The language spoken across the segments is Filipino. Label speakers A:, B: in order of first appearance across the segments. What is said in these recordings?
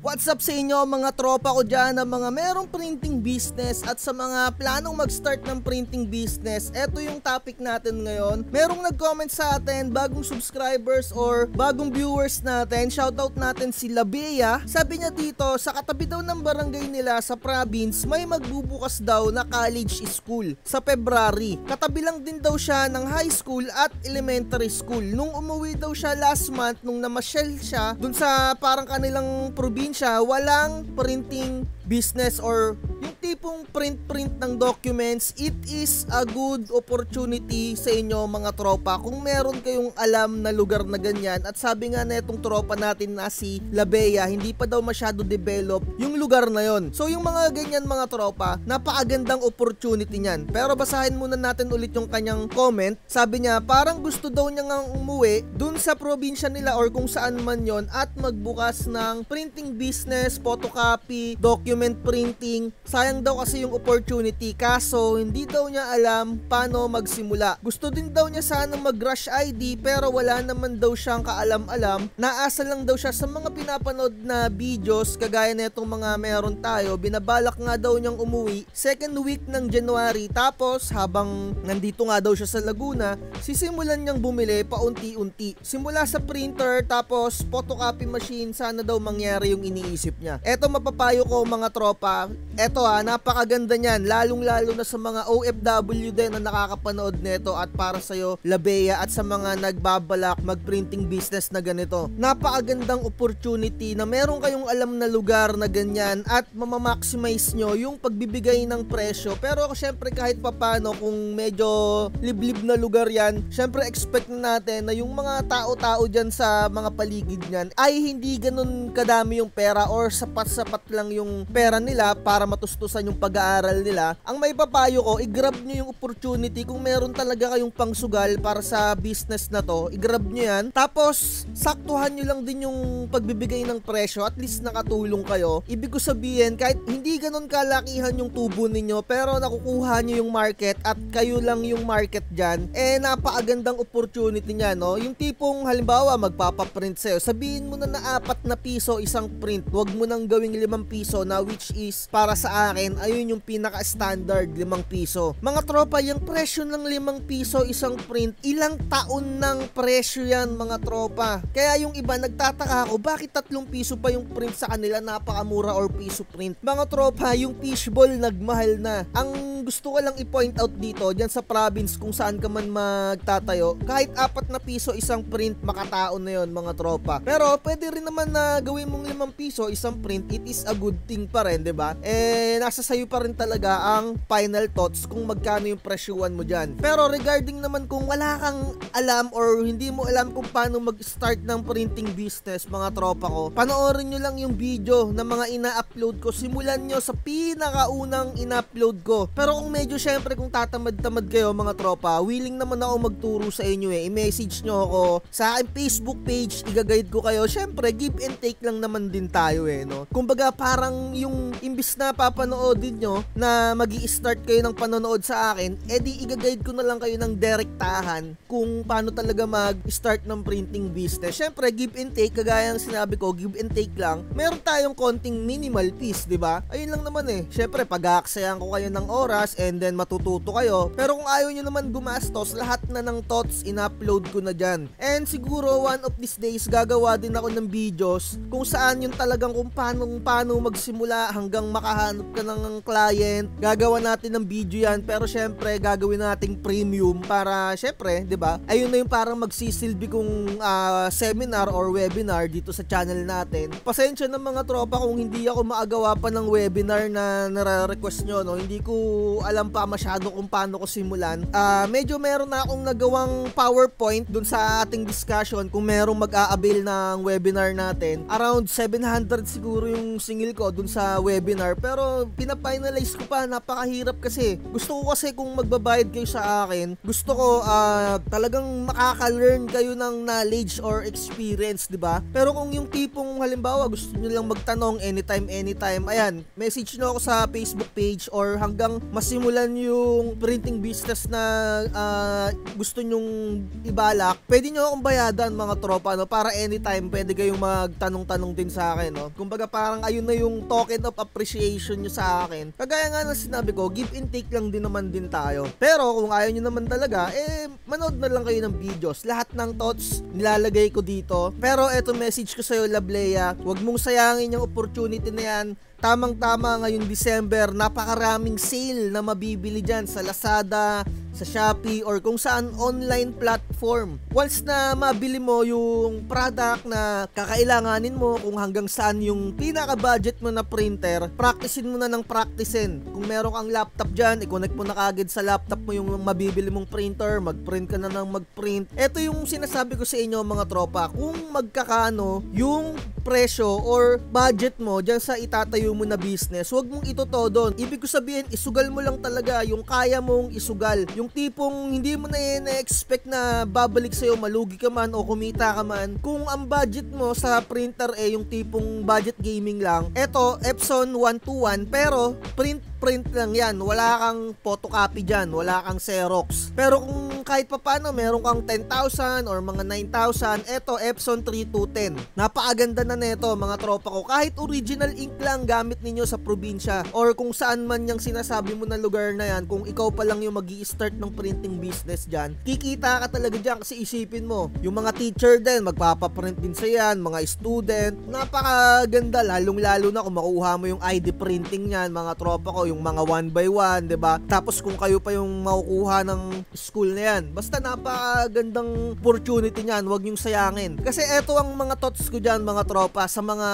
A: What's up sa inyo mga tropa ko dyan na mga merong printing business at sa mga planong mag-start ng printing business. Ito yung topic natin ngayon. Merong nag-comment sa atin, bagong subscribers or bagong viewers natin. Shoutout natin si Labea. Sabi niya dito, sa katabi daw ng barangay nila sa province, may magbubukas daw na college school sa February. Katabi lang din daw siya ng high school at elementary school. Nung umuwi daw siya last month, nung namasyal siya dun sa parang kanilang probinsya, walang printing business or yung tipong print ng documents. It is a good opportunity sa inyo mga tropa kung meron kayong alam na lugar na ganyan. At sabi nga na itong tropa natin na si Labea, hindi pa daw masyado develop yung lugar na yon. So yung mga ganyan mga tropa, napakagandang opportunity niyan. Pero basahin muna natin ulit yung kanyang comment. Sabi niya parang gusto daw niya ngang umuwi dun sa probinsya nila or kung saan man yon at magbukas ng printing business, photocopy, document printing. Sayang daw kasi yung opportunity, kaso hindi daw niya alam paano magsimula. Gusto din daw niya sana mag-rush ID pero wala naman daw siyang kaalam-alam. Naasa lang daw siya sa mga pinapanood na videos kagaya na itong mga meron tayo. Binabalak nga daw niyang umuwi second week ng January, tapos habang nandito nga daw siya sa Laguna, sisimulan niyang bumili paunti-unti. Simula sa printer, tapos photocopy machine, sana daw mangyari yung iniisip niya. Eto mapapayo ko mga tropa, eto napakaganda niyan, lalong-lalo na sa mga OFW din na nakakapanood nito at para sa'yo Labea at sa mga nagbabalak mag-printing business na ganito. Napakagandang opportunity na meron kayong alam na lugar na ganyan at mamamaximize nyo yung pagbibigay ng presyo. Pero syempre kahit papano kung medyo liblib na lugar yan, syempre expect natin na yung mga tao-tao dyan sa mga paligid nyan ay hindi ganun kadami yung pera or sapat-sapat lang yung pera nila para matustusan yung pag-aaral nila. Ang may papayo ko, i-grab nyo yung opportunity kung meron talaga kayong pangsugal para sa business na to. I-grab nyo yan. Tapos, saktuhan nyo lang din yung pagbibigay ng presyo. At least nakatulong kayo. Ibig ko sabihin, kahit hindi ganun kalakihan yung tubo ninyo, pero nakukuha nyo yung market at kayo lang yung market dyan, napakagandang opportunity nya, no? Yung tipong, halimbawa, magpapaprint sa'yo. Sabihin mo na 4 na piso isang print. Huwag mo nang gawing 5 piso na which is para sa akin, ayun yung pinaka-standard 5 piso. Mga tropa, yung presyo ng 5 piso isang print, ilang taon ng presyo yan mga tropa. Kaya yung iba nagtataka ako, bakit 3 piso pa yung print sa kanila, napakamura or piso print. Mga tropa, yung fishball nagmahal na. Ang gusto ko lang i-point out dito, dyan sa province kung saan ka man magtatayo, kahit 4 na piso isang print, makataon na yon mga tropa. Pero pwede rin naman na gawin mong 5 piso isang print, it is a good thing pa rin, diba? Nasa sayo pa rin talaga ang final thoughts kung magkano yung presyuan mo dyan. Pero regarding naman kung wala kang alam or hindi mo alam kung paano mag-start ng printing business mga tropa ko, panoorin nyo lang yung video na mga ina-upload ko. Simulan nyo sa pinakaunang ina-upload ko. Pero kung medyo syempre kung tatamad-tamad kayo mga tropa, willing naman ako magturo sa inyo i-message nyo ako sa aking Facebook page, i-guide ko kayo. Syempre give and take lang naman din tayo no. Kumbaga parang yung imbis na papanoodin nyo na magi-start kayo ng panonood sa akin, di i-guide ko na lang kayo ng direktahan kung paano talaga mag-start ng printing business. Syempre give and take, kagaya ng sinabi ko, give and take lang. Meron tayong konting minimal fees, diba? Ayun lang naman syempre pag-aaksayan ko kayo ng oras and then matututo kayo. Pero kung ayaw nyo naman gumastos, lahat na ng thoughts in-upload ko na dyan. And siguro one of these days gagawa din ako ng videos kung saan yung talagang kung paano magsimula hanggang makahanap ka ng client. Gagawa natin ng video yan, pero syempre gagawin nating premium para syempre, 'di ba? Ayun na yung parang magsisilbi kong seminar or webinar dito sa channel natin. Pasensya na mga tropa kung hindi ako maagawa pa ng webinar na nare-request nyo, no? Hindi ko alam pa masyado kung paano ko simulan. Medyo meron na akong nagawang PowerPoint dun sa ating discussion kung merong mag-a-avail ng webinar natin. Around 700 siguro yung singil ko dun sa webinar, pero pina-finalize ko pa, napakahirap kasi. Gusto ko kasi kung magbabayad kayo sa akin, gusto ko talagang makaka-learn kayo ng knowledge or experience, di ba? Pero kung yung tipong halimbawa gusto niyo lang magtanong anytime, ayan, message nyo ako sa Facebook page or hanggang masimulan yung printing business na gusto nyong ibalak, pwede nyo akong bayadan mga tropa, no? Para anytime pwede kayong magtanong-tanong din sa akin, no? Kumbaga parang ayun na yung token of appreciation nyo sa akin. Kagaya nga ng sinabi ko, give and take lang din naman din tayo. Pero kung ayaw nyo naman talaga, manood na lang kayo ng videos. Lahat ng thoughts nilalagay ko dito. Pero eto message ko sa'yo, Lableya, huwag mong sayangin yung opportunity na yan. Tamang-tama ngayong December, napakaraming sale na mabibili dyan sa Lazada, sa Shopee, or kung saan online platform. Once na mabili mo yung product na kakailanganin mo, kung hanggang saan yung pinaka-budget mo na printer, practicein mo na ng practicein. Kung meron kang laptop dyan, i-connect mo na kagad sa laptop mo yung mabibili mong printer, mag-print ka na ng mag-print. Ito yung sinasabi ko sa inyo mga tropa, kung magkakano yung presyo or budget mo dyan sa itatayo mo na business, huwag mong itotodo. Ibig ko sabihin, isugal mo lang talaga yung kaya mong isugal. Yung tipong hindi mo na expect na babalik sa'yo, malugi ka man o kumita ka man. Kung ang budget mo sa printer yung tipong budget gaming lang, eto, Epson 121, pero print lang yan. Wala kang photocopy dyan, wala kang Xerox. Pero kung kahit papano, meron kang 10,000 or mga 9,000, eto, Epson 3210. Napakaganda na neto mga tropa ko. Kahit original ink lang gamit ninyo sa probinsya or kung saan man yung sinasabi mo na lugar na yan, kung ikaw pa lang yung mag-i-start ng printing business dyan, kikita ka talaga dyan kasi isipin mo, yung mga teacher din, magpapaprint din sa yan, mga student, napakaganda, lalong-lalo na kung makuha mo yung ID printing niyan, mga tropa ko, yung mga 1x1, 'di ba? Tapos kung kayo pa yung makukuha ng school na yan, basta napakagandang opportunity niyan, huwag niyong sayangin. Kasi eto ang mga thoughts ko diyan mga tropa sa mga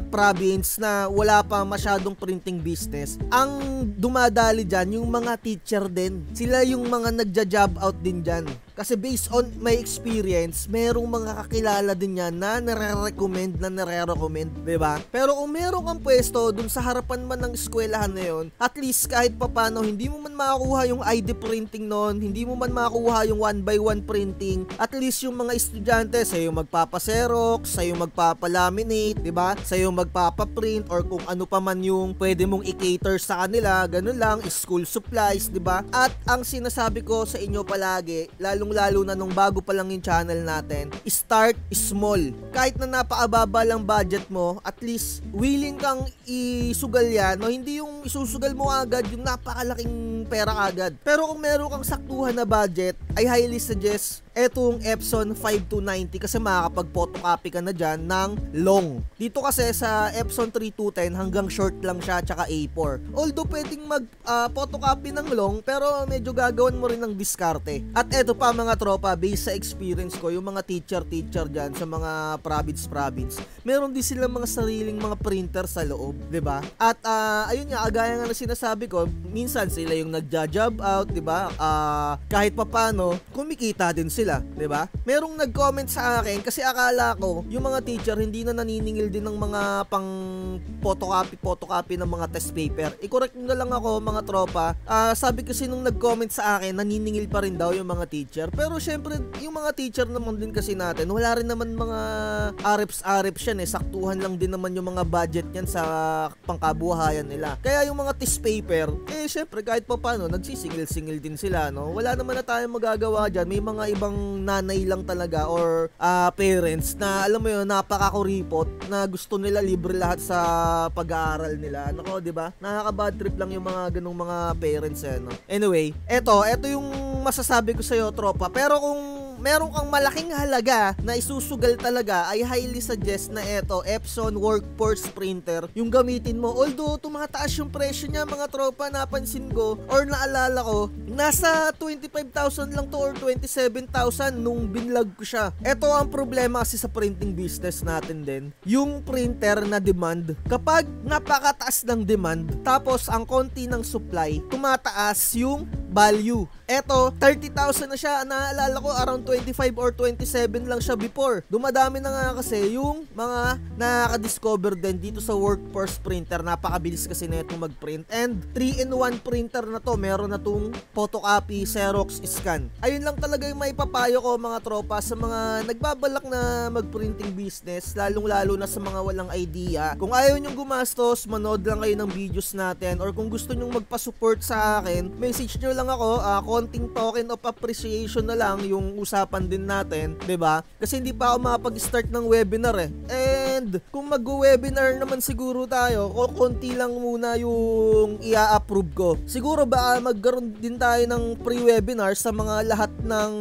A: province na wala pa masyadong printing business. Ang dumadali diyan yung mga teacher din. Sila yung mga nagja-job out din diyan. Kasi based on my experience, merong mga kakilala din yan na nare-recommend, diba? Pero kung meron kang pwesto dun sa harapan man ng eskwelahan na yun, at least kahit papano, hindi mo man makakuha yung ID printing nun, hindi mo man makakuha yung 1x1 printing, at least yung mga estudyante, sa'yo magpapa-xerox, sa'yo magpapa-laminate, diba? Sa'yo magpapa-print, or kung ano pa man yung pwede mong i-cater sa kanila, ganun lang, school supplies, diba? At ang sinasabi ko sa inyo palagi, lalo na nung bago pa lang yung channel natin, start small. Kahit na napakababa lang budget mo, at least willing kang isugal yan, no? Hindi yung isusugal mo agad yung napakalaking pera agad. Pero kung meron kang saktuhan na budget, I highly suggest etong Epson 5290 kasi makakapag-photocopy ka na dyan ng long. Dito kasi sa Epson 3210 hanggang short lang siya tsaka A4. Although pwedeng mag-photocopy ng long pero medyo gagawan mo rin ng diskarte. At eto pa mga tropa, based sa experience ko, yung mga teacher dyan sa mga province, meron din silang mga sariling mga printer sa loob, 'di ba? At ayun nga, agaya nga na sinasabi ko, minsan sila yung nagja-job out, 'di ba? Kahit papano, kumikita din sila, 'di ba? Merong nag-comment sa akin kasi akala ko yung mga teacher hindi na naniningil din ng mga pang photocopy ng mga test paper. I-correct na lang ako mga tropa. Sabi kasi nung nag-comment sa akin, naniningil pa rin daw yung mga teacher. Pero syempre, yung mga teacher naman din kasi natin, wala rin naman mga arips yan saktuhan lang din naman yung mga budget yan sa pangkabuhayan nila. Kaya yung mga test paper, syempre kahit pa paano, nagsisingil-singil din sila, no? Wala naman na tayong magagawa dyan. May mga ibang nanay lang talaga or parents na alam mo yun, napakakuripot na gusto nila libre lahat sa pag-aaral nila. Nako, 'di ba? Nakaka-bad trip lang yung mga ganung mga parents no. Anyway, eto yung masasabi ko sa iyo, tropa. Pero kung meron kang malaking halaga na isusugal talaga, I highly suggest na Epson Workforce Printer yung gamitin mo. Although tumataas yung presyo niya mga tropa, napansin ko or naalala ko, nasa 25,000 lang to or 27,000 nung binlog ko siya. Ito ang problema kasi sa printing business natin din. Yung printer na demand, kapag napakataas ng demand, tapos ang konti ng supply, tumataas yung value. Eto, 30,000 na siya. Naalala ko around 25 or 27 lang siya before. Dumadami na nga kasi yung mga nakaka-discover din dito sa workforce printer. Napakabilis kasi na itong mag-print. And 3-in-1 printer na to. Meron na itong photocopy, Xerox, scan. Ayun lang talaga yung maipapayo ko mga tropa sa mga nagbabalak na mag-printing business, lalong-lalo na sa mga walang idea. Kung ayaw nyong gumastos, manood lang kayo ng videos natin, or kung gusto nyong magpa-support sa akin, message nyo lang ako. Konting token of appreciation na lang yung usapan din natin, 'di ba? Kasi hindi pa ako makapag-start ng webinar eh. And kung mag-webinar naman siguro tayo, konti lang muna yung i-approve ko. Siguro baka magkaroon din tayo ng pre-webinar sa mga lahat ng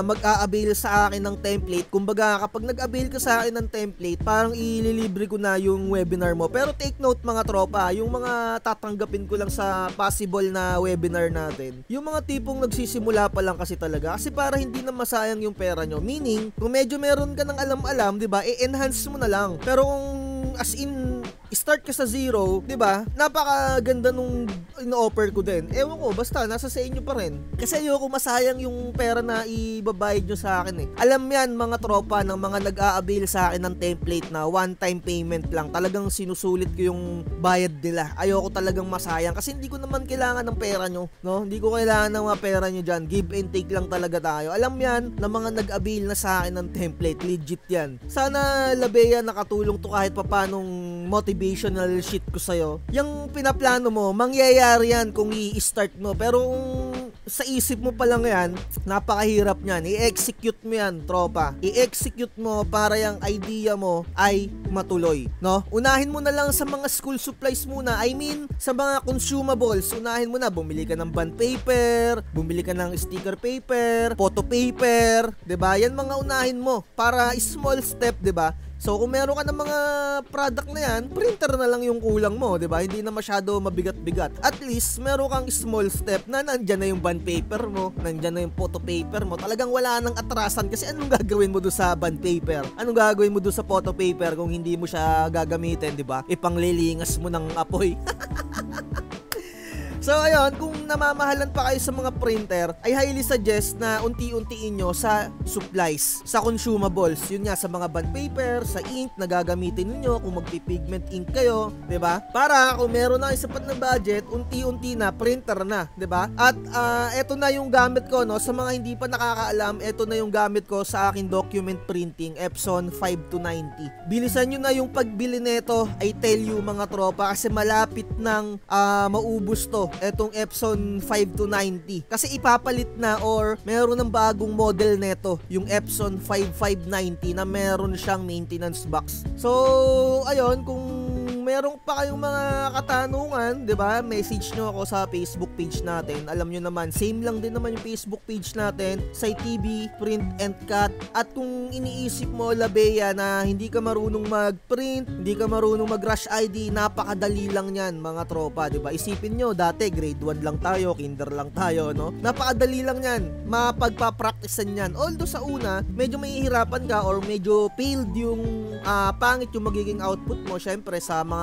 A: mag-a-avail sa akin ng template. Kumbaga kapag nag-avail ka sa akin ng template, parang ililibre ko na yung webinar mo. Pero take note mga tropa, yung mga tatanggapin ko lang sa possible na webinar natin, yung mga tipong nagsisimula pa lang kasi talaga, kasi para hindi na masayang yung pera nyo. Meaning, kung medyo meron ka ng alam-alam, 'di ba? I-enhance mo na lang. Pero kung as in start ka sa zero, 'di ba? Napakaganda nung ino-offer ko din. Ewan ko, basta nasa sa inyo pa rin. Kasi ayoko masayang yung pera na ibabayad nyo sa akin eh. Alam yan mga tropa ng mga nag-a-avail sa akin ng template na one-time payment lang. Talagang sinusulit ko yung bayad nila. Ayoko talagang masayang kasi hindi ko naman kailangan ng pera nyo, no? Hindi ko kailangan ng mga pera nyo dyan. Give and take lang talaga tayo. Alam yan ng mga nag-avail na sa akin ng template. Legit yan. Sana Labea nakatulong to kahit papanong motivational shit ko sa'yo. Yung pinaplano mo, mangyayari yan kung i-start mo. Pero kung sa isip mo pa lang yan, napakahirap niyan. I-execute mo yan, tropa. I-execute mo para yung idea mo ay matuloy, no? Unahin mo na lang sa mga school supplies muna. I mean, sa mga consumables, unahin mo na. Bumili ka ng bond paper, bumili ka ng sticker paper, photo paper, 'di ba? Yan mga unahin mo para small step, 'di ba? So kung meron ka ng mga product na yan, printer na lang yung kulang mo, 'di ba? Hindi na masyado mabigat-bigat. At least meron kang small step na nandyan na yung bond paper mo, nandyan na yung photo paper mo. Talagang wala nang atrasan kasi anong gagawin mo doon sa bond paper? Anong gagawin mo doon sa photo paper kung hindi mo siya gagamitin, 'di ba? Ipanglilingas mo ng apoy. So ayun, kung namamahalan pa kayo sa mga printer, I highly suggest na unti-untiin nyo sa supplies, sa consumables. Yun nga, sa mga bond paper, sa ink na gagamitin niyo kung magpipigment ink kayo, 'di ba? Para kung meron na kayo sapat na budget, unti-unti na printer na, 'di ba? At eto na yung gamit ko, no, sa mga hindi pa nakakaalam, eto na yung gamit ko sa aking document printing Epson 5290. Bilisan niyo na yung pagbili nito, I tell you mga tropa, kasi malapit nang maubos to. Etong Epson 5290 kasi ipapalit na or meron ng bagong model neto, yung Epson 5590 na meron siyang maintenance box. So ayun, kung meron pa kayong mga katanungan, 'di ba? Message nyo ako sa Facebook page natin. Alam nyo naman, same lang din naman yung Facebook page natin, SciTV, Print and Cut. At kung iniisip mo, Labea, na hindi ka marunong mag-print, hindi ka marunong mag-rush ID, napakadali lang 'yan, mga tropa, 'di ba? Isipin nyo, dati grade 1 lang tayo, kinder lang tayo, no? Napakadali lang 'yan. Mapagpa-practicean 'yan. Although sa una, medyo mahihirapan ka or medyo failed yung pangit yung magiging output mo, syempre sa mga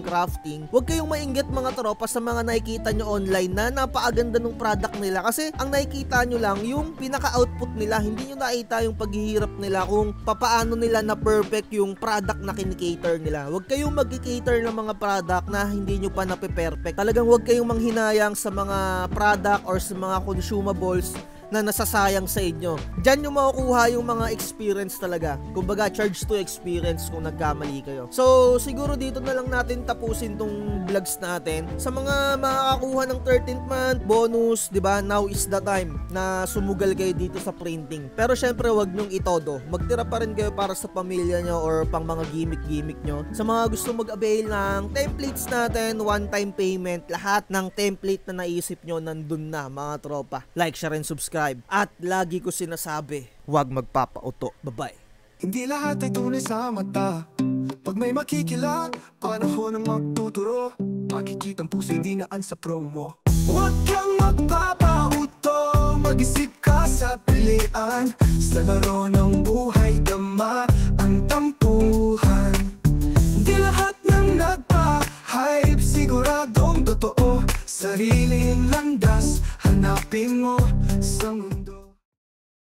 A: crafting. Huwag kayong mainggit mga tropa sa mga nakikita nyo online na napakaganda ng product nila, kasi ang nakikita nyo lang yung pinaka-output nila, hindi nyo nakita yung paghihirap nila kung papaano nila na perfect yung product na kinikater nila. Huwag kayong mag-cater ng mga product na hindi nyo pa nape-perfect. Talagang huwag kayong manghinayang sa mga product or sa mga consumables na nasasayang sa inyo. Diyan nyo makukuha yung mga experience talaga. Kumbaga, charge to experience kung nagkamali kayo. So, siguro dito na lang natin tapusin tong vlogs natin. Sa mga makakakuha ng 13th month bonus, 'di ba? Now is the time na sumugal kayo dito sa printing. Pero syempre, wag nyong itodo. Magtira pa rin kayo para sa pamilya nyo or pang mga gimmick nyo. Sa mga gusto mag-avail ng templates natin, one-time payment, lahat ng template na naisip nyo nandun na, mga tropa. Like, share, and subscribe. At lagi ko sinasabi, huwag magpapauto. Bye-bye.
B: Hindi lahat ay tunay sa mata. Pag may makikilat, panahon ang magtuturo. Makikitang puso'y dinaan sa promo. Huwag kang magpapauto, mag-isip ka sa pilian. Sa laro ng buhay, dama ang tampuhan. Hindi lahat ng nagpa-hype siguradong totoo. Sariling landas, hanap mo sa mundo.